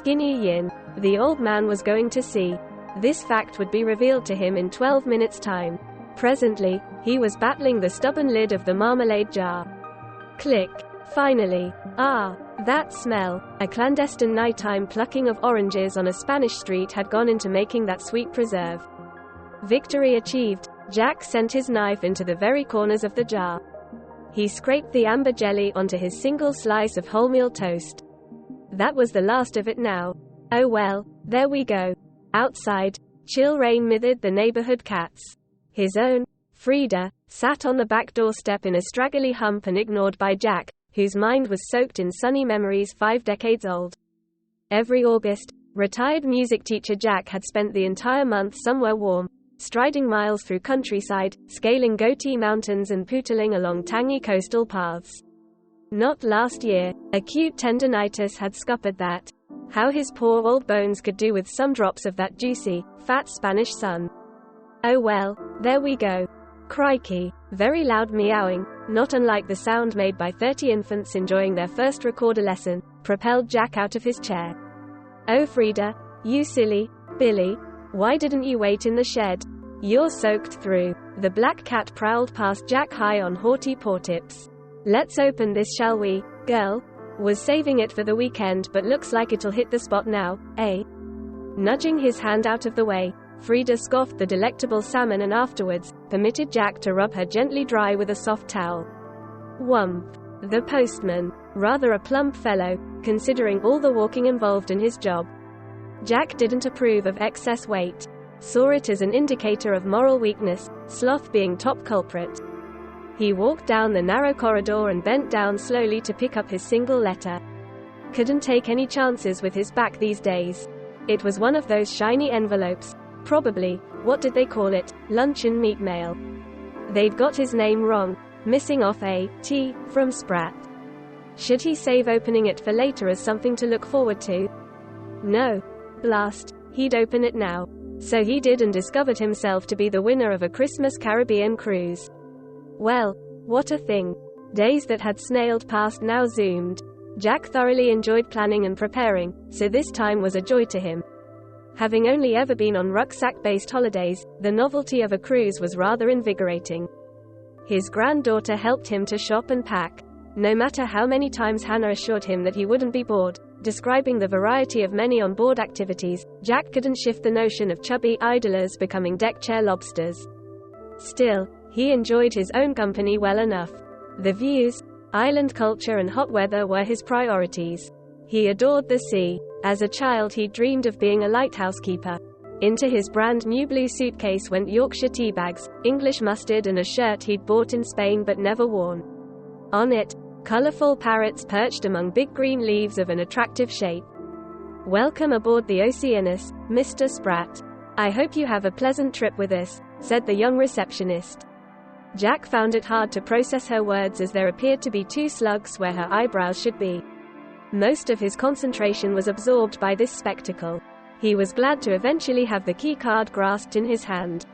Skinny Yin. The old man was going to see. This fact would be revealed to him in 12 minutes' time. Presently, he was battling the stubborn lid of the marmalade jar. Click. Finally. Ah, that smell. A clandestine nighttime plucking of oranges on a Spanish street had gone into making that sweet preserve. Victory achieved. Jack sent his knife into the very corners of the jar. He scraped the amber jelly onto his single slice of wholemeal toast. That was the last of it now. Oh well, there we go. Outside, chill rain smothered the neighborhood cats. His own, Frida, sat on the back doorstep in a straggly hump and ignored by Jack, whose mind was soaked in sunny memories 5 decades old. Every August, retired music teacher Jack had spent the entire month somewhere warm, striding miles through countryside, scaling goatee mountains and pootling along tangy coastal paths. Not last year. Acute tendinitis had scuppered that. How his poor old bones could do with some drops of that juicy, fat Spanish sun. Oh well, there we go. Crikey. Very loud meowing, not unlike the sound made by 30 infants enjoying their first recorder lesson, propelled Jack out of his chair. Oh Frida, you silly Billy, why didn't you wait in the shed? You're soaked through. The black cat prowled past Jack high on haughty paw-tips. Let's open this, shall we, girl? Was saving it for the weekend but looks like it'll hit the spot now, eh? Nudging his hand out of the way, Frida scoffed the delectable salmon and afterwards, permitted Jack to rub her gently dry with a soft towel. Whump. The postman. Rather a plump fellow, considering all the walking involved in his job. Jack didn't approve of excess weight. Saw it as an indicator of moral weakness, sloth being top culprit. He walked down the narrow corridor and bent down slowly to pick up his single letter. Couldn't take any chances with his back these days. It was one of those shiny envelopes, probably, what did they call it, luncheon meat mail. They'd got his name wrong, missing off a T from Sprat. Should he save opening it for later as something to look forward to? No. Blast, he'd open it now. So he did and discovered himself to be the winner of a Christmas Caribbean cruise. Well, what a thing. Days that had snailed past now zoomed. Jack thoroughly enjoyed planning and preparing, so this time was a joy to him. Having only ever been on rucksack-based holidays, the novelty of a cruise was rather invigorating. His granddaughter helped him to shop and pack. No matter how many times Hannah assured him that he wouldn't be bored, describing the variety of many on-board activities, Jack couldn't shift the notion of chubby idlers becoming deck chair lobsters. Still, he enjoyed his own company well enough. The views, island culture and hot weather were his priorities. He adored the sea. As a child he dreamed of being a lighthouse keeper. Into his brand new blue suitcase went Yorkshire tea bags, English mustard and a shirt he'd bought in Spain but never worn. On it, colorful parrots perched among big green leaves of an attractive shape. Welcome aboard the Oceanus, Mr. Sprat. I hope you have a pleasant trip with us, said the young receptionist. Jack found it hard to process her words as there appeared to be 2 slugs where her eyebrows should be. Most of his concentration was absorbed by this spectacle. He was glad to eventually have the key card grasped in his hand.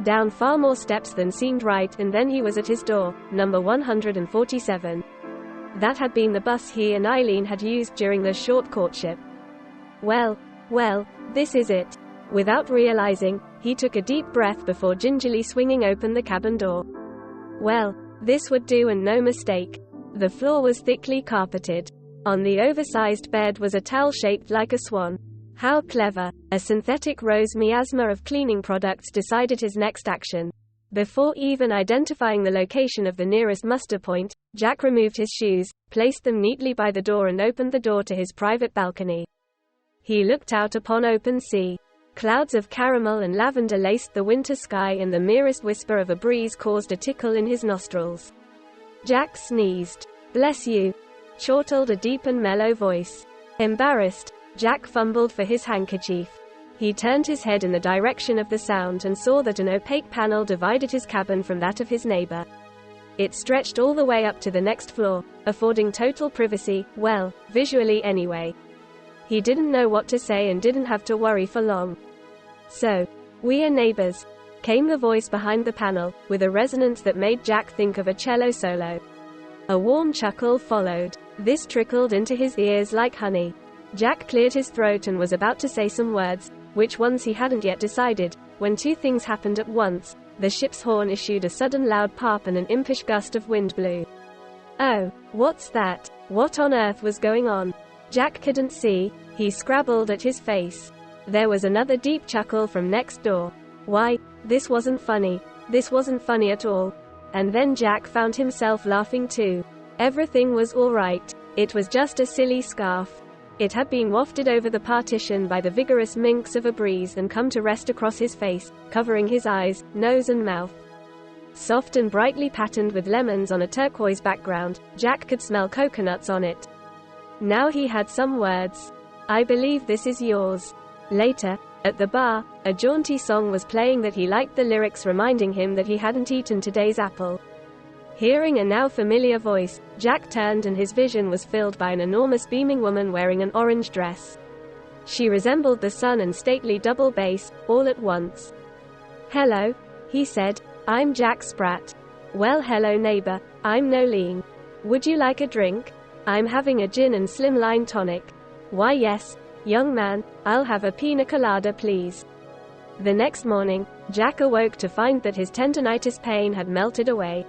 Down far more steps than seemed right and then he was at his door, number 147. That had been the bus he and Eileen had used during their short courtship. Well, this is it. Without realizing, he took a deep breath before gingerly swinging open the cabin door. Well, this would do and no mistake. The floor was thickly carpeted. On the oversized bed was a towel shaped like a swan. How clever. A synthetic rose miasma of cleaning products decided his next action. Before even identifying the location of the nearest muster point, Jack removed his shoes, placed them neatly by the door and opened the door to his private balcony. He looked out upon open sea. Clouds of caramel and lavender laced the winter sky and the merest whisper of a breeze caused a tickle in his nostrils. Jack sneezed. Bless you, chortled a deep and mellow voice. Embarrassed, Jack fumbled for his handkerchief. He turned his head in the direction of the sound and saw that an opaque panel divided his cabin from that of his neighbor. It stretched all the way up to the next floor, affording total privacy, well, visually anyway. He didn't know what to say and didn't have to worry for long. So, we are neighbors, came the voice behind the panel, with a resonance that made Jack think of a cello solo. A warm chuckle followed. This trickled into his ears like honey. Jack cleared his throat and was about to say some words, which ones he hadn't yet decided, when two things happened at once. The ship's horn issued a sudden loud pop and an impish gust of wind blew. Oh, what's that? What on earth was going on? Jack couldn't see. He scrabbled at his face. There was another deep chuckle from next door. Why, this wasn't funny. This wasn't funny at all. And then Jack found himself laughing too. Everything was all right. It was just a silly scarf. It had been wafted over the partition by the vigorous minx of a breeze and come to rest across his face, covering his eyes, nose and mouth. Soft and brightly patterned with lemons on a turquoise background, Jack could smell coconuts on it. Now he had some words. I believe this is yours. Later, at the bar, a jaunty song was playing that he liked the lyrics, reminding him that he hadn't eaten today's apple. Hearing a now familiar voice, Jack turned and his vision was filled by an enormous beaming woman wearing an orange dress. She resembled the sun and stately double bass, all at once. Hello, he said. I'm Jack Sprat. Well, hello neighbor, I'm Nolene. Would you like a drink? I'm having a gin and slimline tonic. Why yes, young man, I'll have a pina colada please. The next morning, Jack awoke to find that his tendonitis pain had melted away.